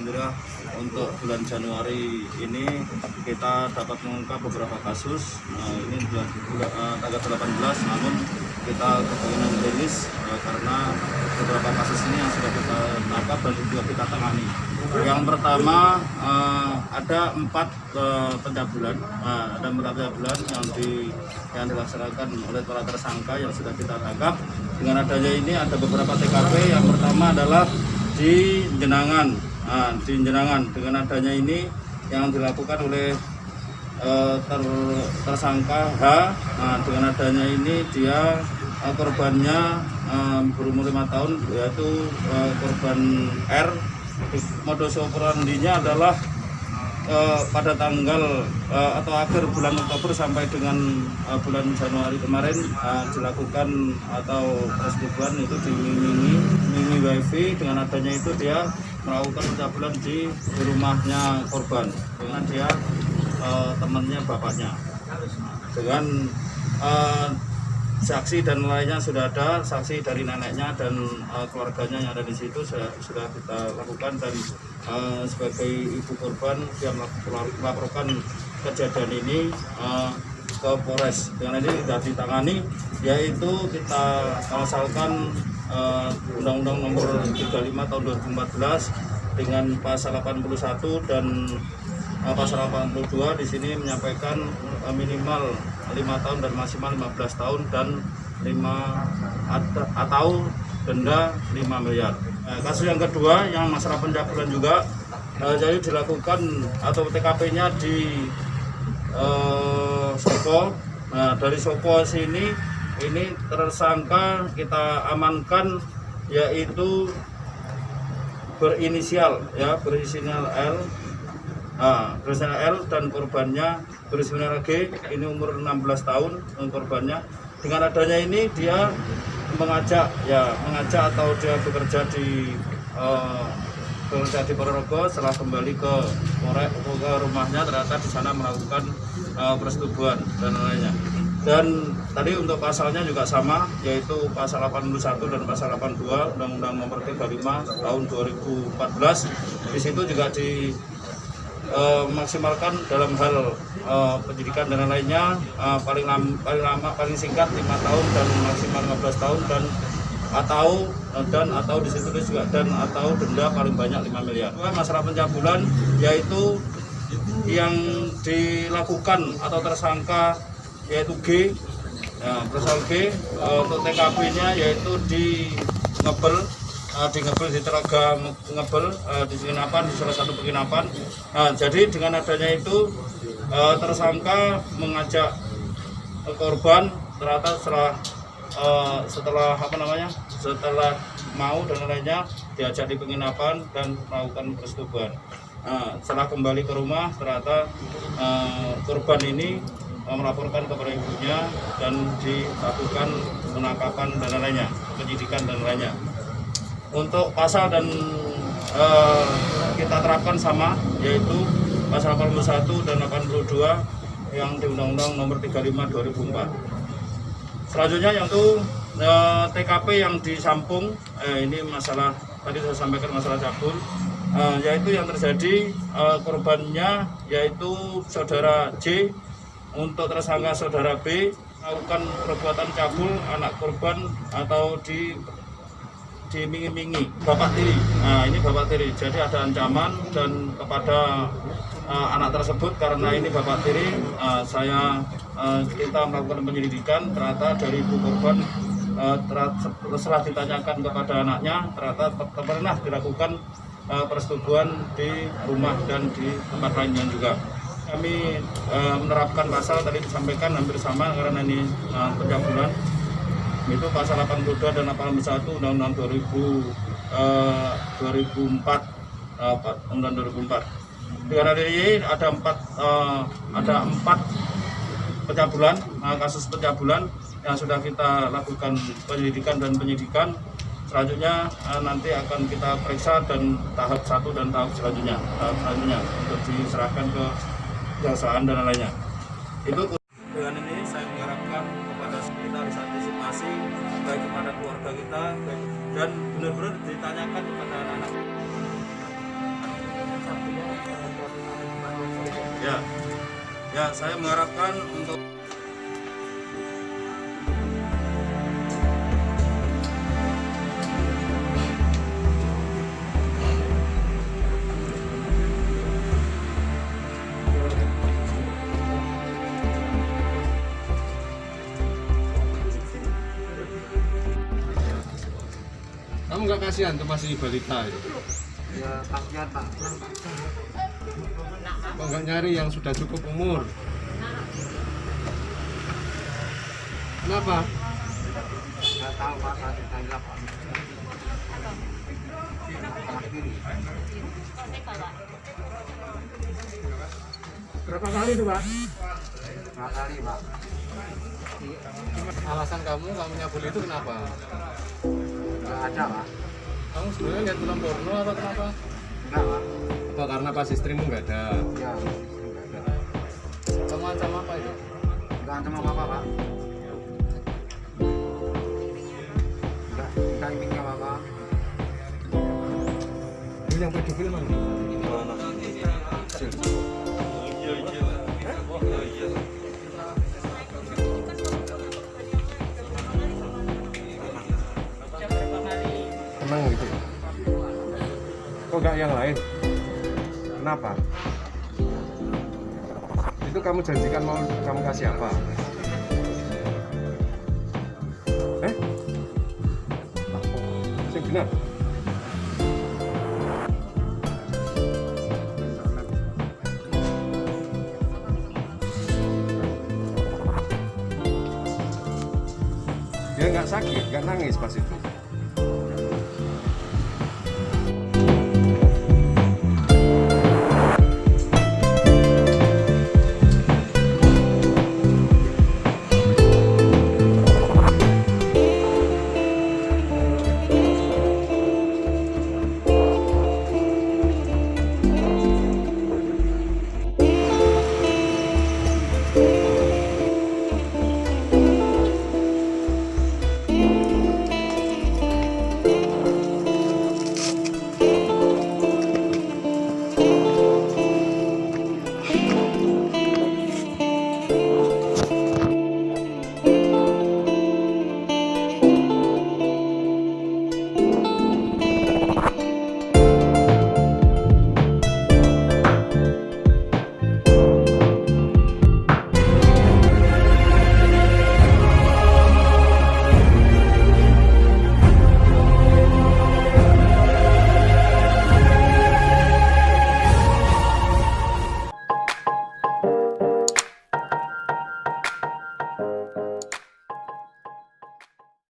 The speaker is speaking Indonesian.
alhamdulillah untuk bulan Januari ini kita dapat mengungkap beberapa kasus. Ini tanggal 18, namun kita keinginan rilis karena beberapa kasus ini yang sudah kita tangkap dan juga kita tangani. Yang pertama ada 4 pencabulan, ada 4 pencabulan yang dilaksanakan oleh para tersangka yang sudah kita tangkap. Dengan adanya ini ada beberapa TKP. Yang pertama adalah di Jenangan. Di Jenangan dengan adanya ini yang dilakukan oleh tersangka H. Dengan adanya ini dia korbannya berumur 5 tahun, yaitu korban R. Modus operandinya adalah pada tanggal atau akhir bulan Oktober sampai dengan bulan Januari kemarin dilakukan atau persetubuhan itu di Mimi Wifi. Dengan adanya itu dia melakukan pencabulan di rumahnya korban dengan dia temannya bapaknya. Dengan saksi dan lainnya sudah ada, saksi dari neneknya dan keluarganya yang ada di situ sudah kita lakukan, dan sebagai ibu korban yang melaporkan kejadian ini ke Polres. Dengan ini sudah ditangani, yaitu kita asalkan Undang-Undang Nomor 35 Tahun 2014 dengan pasal 81 dan pasal 82 di sini menyampaikan minimal 5 tahun dan maksimal 15 tahun dan 5 atau denda 5 miliar. Kasus yang kedua yang masalah pencabulan juga, jadi dilakukan atau TKP-nya di Soko. Dari Soko sini ini tersangka kita amankan, yaitu berinisial L. Berinisial L dan korbannya berinisial G. Ini umur 16 tahun korbannya. Dengan adanya ini dia mengajak atau dia bekerja di Ponorogo. Setelah kembali ke rumahnya, ternyata di sana melakukan persetubuhan dan lainnya. Dan tadi untuk pasalnya juga sama, yaitu pasal 81 dan pasal 82 Undang-Undang Nomor 35 Tahun 2014. Di situ juga maksimalkan dalam hal penyidikan dan lainnya, paling singkat 5 tahun dan maksimal 15 tahun dan atau di situ juga atau denda paling banyak 5 miliar. Masalah pencabulan yaitu yang dilakukan atau tersangka yaitu G, tersangka G. Untuk TKP-nya yaitu di Ngebel di Telaga Ngebel, di penginapan, di salah satu penginapan. Jadi dengan adanya itu tersangka mengajak korban, ternyata setelah mau dan lainnya diajak di penginapan dan melakukan persetubuhan. Setelah kembali ke rumah, ternyata korban ini melaporkan kepada ibunya dan dilakukan penangkapan dan lainnya, penyidikan dan lainnya. Untuk pasal dan kita terapkan sama, yaitu pasal 81 dan 82 yang di Undang-Undang Nomor 35 2004. Selanjutnya yaitu TKP yang di Sampung. Ini masalah tadi saya sampaikan, masalah cabul, yaitu yang terjadi korbannya yaitu saudara J. Untuk tersangka saudara B melakukan perbuatan cabul anak korban atau dimingi-mingi bapak tiri. Ini bapak tiri, jadi ada ancaman dan kepada anak tersebut, karena ini bapak tiri, kita melakukan penyelidikan. Ternyata dari ibu korban setelah ditanyakan kepada anaknya, ternyata pernah dilakukan persetubuhan di rumah dan di tempat lainnya juga. Kami menerapkan pasal tadi disampaikan hampir sama, karena ini pencabulan, itu pasal 82 dan 81 Undang-Undang 2004. Dengan adanya ini ada 4 pencabulan, kasus pencabulan yang sudah kita lakukan penyelidikan dan penyidikan. Selanjutnya nanti akan kita periksa dan tahap 1 dan tahap selanjutnya untuk diserahkan ke kejaksaan dan lainnya. Itu dengan ini saya mengharapkan kepada kita bisa antisipasi baik kepada keluarga kita dan benar-benar ditanyakan kepada anak-anak. Ya, ya saya mengharapkan untuk Kamu nggak kasihan tuh masih balita itu? Ya kasihan Pak. Kok nggak nyari yang sudah cukup umur? Kenapa? Nggak tahu Pak, saya tanya Pak. Kanan kiri. Berapa kali itu, Pak? 2 kali Pak. Alasan kamu nyabul itu kenapa? Nggak ada Pak. Kamu sebenarnya lihat film porno atau kenapa? Enggak Pak. Atau karena pas istrimu nggak ada? Ya nggak ada. Kamu ancam apa itu? Nggak ancam apa-apa Pak. Nggak ingin apa-apa. Ini yang pedofil mana? Emang gitu ya? Kok nggak yang lain? Kenapa? Itu kamu janjikan mau kamu kasih apa? Sing benar? Dia nggak sakit, nggak nangis pas itu.